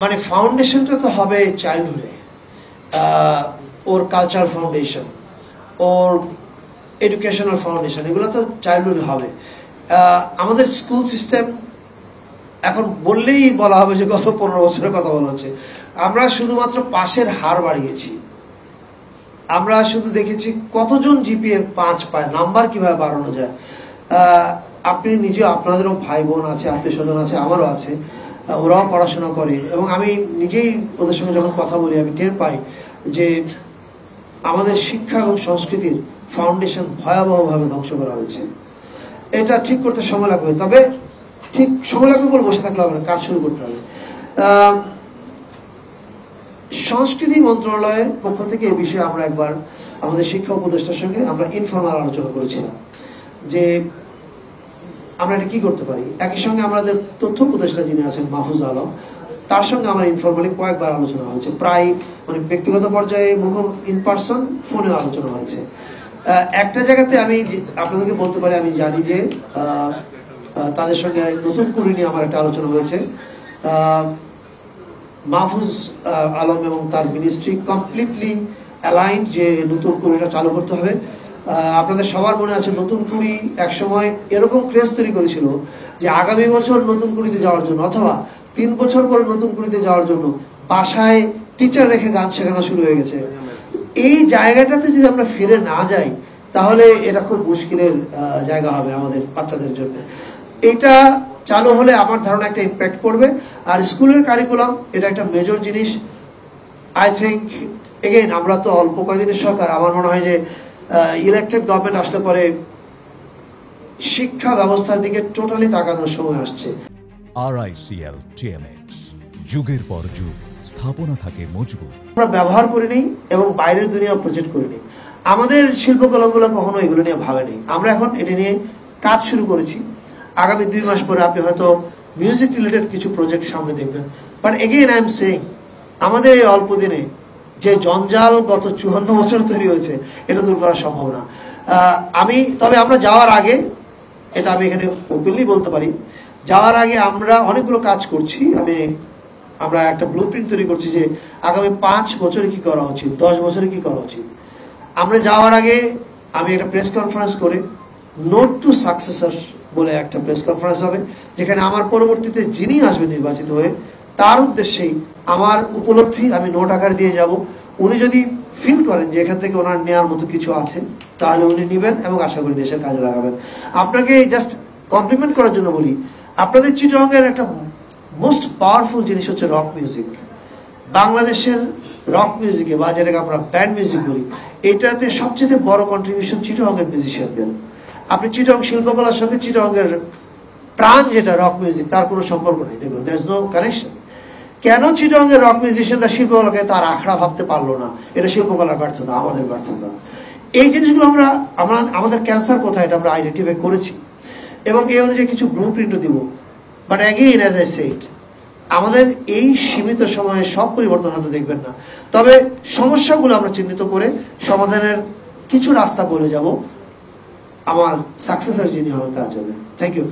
মানে ফাউন্ডেশনটা তো হবে চাইল্ডহুডে, ওর কালচারাল ফাউন্ডেশন, ওর এডুকেশনাল ফাউন্ডেশন, এগুলো তো চাইল্ডহুডে হবে। আমাদের স্কুল সিস্টেম এখন বললেই বলা হবে যে গত 15 বছরের কথা বলা হচ্ছে। আমরা শুধুমাত্র পাশের হার বাড়িয়েছি, আমরা শুধু দেখেছি কতজন জিপিএ 5 পায়, নাম্বার কিভাবে বাড়ানো যায়। আপনি নিজে, আপনাদেরও ভাই বোন আছে, আত্মীয় স্বজন আছে, আমারও আছে, ওরাও পড়াশোনা করে, এবং আমি নিজেই ওদের সঙ্গে যখন কথা বলি আমি টের পাই যে আমাদের শিক্ষা এবং সংস্কৃতির ফাউন্ডেশন ভয়াবহভাবে ধ্বংস করা হয়েছে। এটা ঠিক করতে সময় লাগবে, তবে ঠিক সময় লাগবে বলে বসে থাকলে হবে না, কাজ শুরু করতে হবে। সংস্কৃতি মন্ত্রণালয়ের পক্ষ থেকে এই বিষয়ে আমরা একবার আমাদের শিক্ষা উপদেষ্টার সঙ্গে আমরা ইনফর্মাল আলোচনা করেছিলাম যে আমরা এটা কি করতে পারি। একই সঙ্গে আমাদের তথ্য উপদেষ্টা যিনি আছেন মাহফুজ আলম, তার সঙ্গে আমার ইনফর্মালি কয়েকবার আলোচনা হয়েছে, প্রায় মানে ব্যক্তিগত পর্যায়ে মুখম ইন পার্সন, ফোনে আলোচনা হয়েছে। একটা জায়গাতে আমি আপনাদেরকে বলতে পারি, আমি জানি যে তাদের সঙ্গে নতুন করে নিয়ে আমার একটা আলোচনা হয়েছে। মাহফুজ আলম এবং তার মিনিস্ট্রি কমপ্লিটলি অ্যালাইন্ড যে নতুন কুড়িটা চালু করতে হবে। আপনাদের সবার মনে আছে নতুন কুড়ি একসময় এরকম ক্রেজ তৈরি করেছিল যে আগামী বছর নতুন কুড়িতে যাওয়ার জন্য অথবা 3 বছর পরে নতুন কুড়িতে যাওয়ার জন্য বাসায় টিচার রেখে গান শেখানো শুরু হয়ে গেছে। এই জায়গাটাতে যদি আমরা ফিরে না যাই তাহলে এটা খুব মুশকিলের জায়গা হবে আমাদের বাচ্চাদের জন্য। এটা চালু হলে আমার ধারণা একটা ইম্প্যাক্ট পড়বে। আর স্কুলের কারিকুলাম এটা একটা মেজর জিনিস। আই থিঙ্ক এগেইন আমরা তো অল্প কয়েকদিনের সরকার, আমার মনে হয় যে ইলেকটেড গভর্নমেন্ট আসলে পরে শিক্ষা ব্যবস্থার দিকে টোটালি তাকানোর সময় আসছে। RICL TMX, যুগের পর যুগ স্থাপনা থাকে মজবুত। আমরা ব্যবহার করিনি এবং বাইরের দুনিয়া প্রজেক্ট করিনি। আমাদের শিল্পকলাগুলো কখনো এগুলো নিয়ে ভাবেনি। আমরা এখন এটা নিয়ে কাজ শুরু করেছি। আগামী 2 মাস পরে আপনি হয়তো মিউজিক রিলেটেড কিছু প্রজেক্ট সামনে দেখবেন। But again I am saying, আমাদের এই অল্প দিনে যে জঞ্জাল গত 54 বছর তৈরি হয়েছে এটা দূর করা সম্ভব না। তবে আমরা যাওয়ার আগে, এটা আমি এখানে ওপেনলি বলতে পারি, যাওয়ার আগে আমরা অনেকগুলো কাজ করছি। আমরা একটা ব্লুপ্রিন্ট তৈরি করছি যে আগামী 5 বছরে কি করা উচিত, 10 বছরে কি করা উচিত। আমরা যাওয়ার আগে আমি একটা প্রেস কনফারেন্স করে নোট টু সাকসেসর বলে একটা প্রেস কনফারেন্স হবে, যেখানে আমার পরবর্তীতে যিনি আসবে নির্বাচিত হয়ে তার উদ্দেশ্যেই আমার উপলব্ধি আমি নোট আকারে দিয়ে যাব। উনি যদি ফিল করেন যে এখান থেকে ওনার নেওয়ার মতো কিছু আছে তাহলে উনি নেবেন এবং আশা করি দেশের কাজে লাগাবেন। আপনাকে জাস্ট কমপ্লিমেন্ট করার জন্য বলি, আপনাদের চিটাগংয়ের একটা মোস্ট পাওয়ারফুল জিনিস হচ্ছে রক মিউজিক। বাংলাদেশের রক মিউজিকে বা যেটাকে আমরা ব্যান্ড মিউজিক বলি, এটাতে সবচেয়ে বড় কন্ট্রিবিউশন চিটাগংয়ের মিউজিশিয়ানদের। আপনি চিটাগং শিল্পকলার সঙ্গে চিটাগংয়ের প্রাণ যেটা রক মিউজিক, তার কোনো সম্পর্ক নেই। দেখুন, দেয়ার ইজ নো কানেকশন। কেন চিটাগংয়ের রক মিউজিশিয়ানরা শিল্পকলাকে তার আখড়া ভাবতে পারলো না? এটা শিল্পকলার ব্যর্থতা, আমাদের ব্যর্থতা। এই জিনিসগুলো আমাদের ক্যান্সার কোথায় এটা আমরা আইডেন্টিফাই করেছি এবং এই অনুযায়ী কিছু ব্লু প্রিন্টও দিব। But again as I said, আমাদের এই সীমিত সময়ে সব পরিবর্তন হতে দেখবেন না, তবে সমস্যাগুলো আমরা চিহ্নিত করে সমাধানের কিছু রাস্তা বলে যাব আমার সাকসেসর যিনি হবেন তার জন্য। Thank you.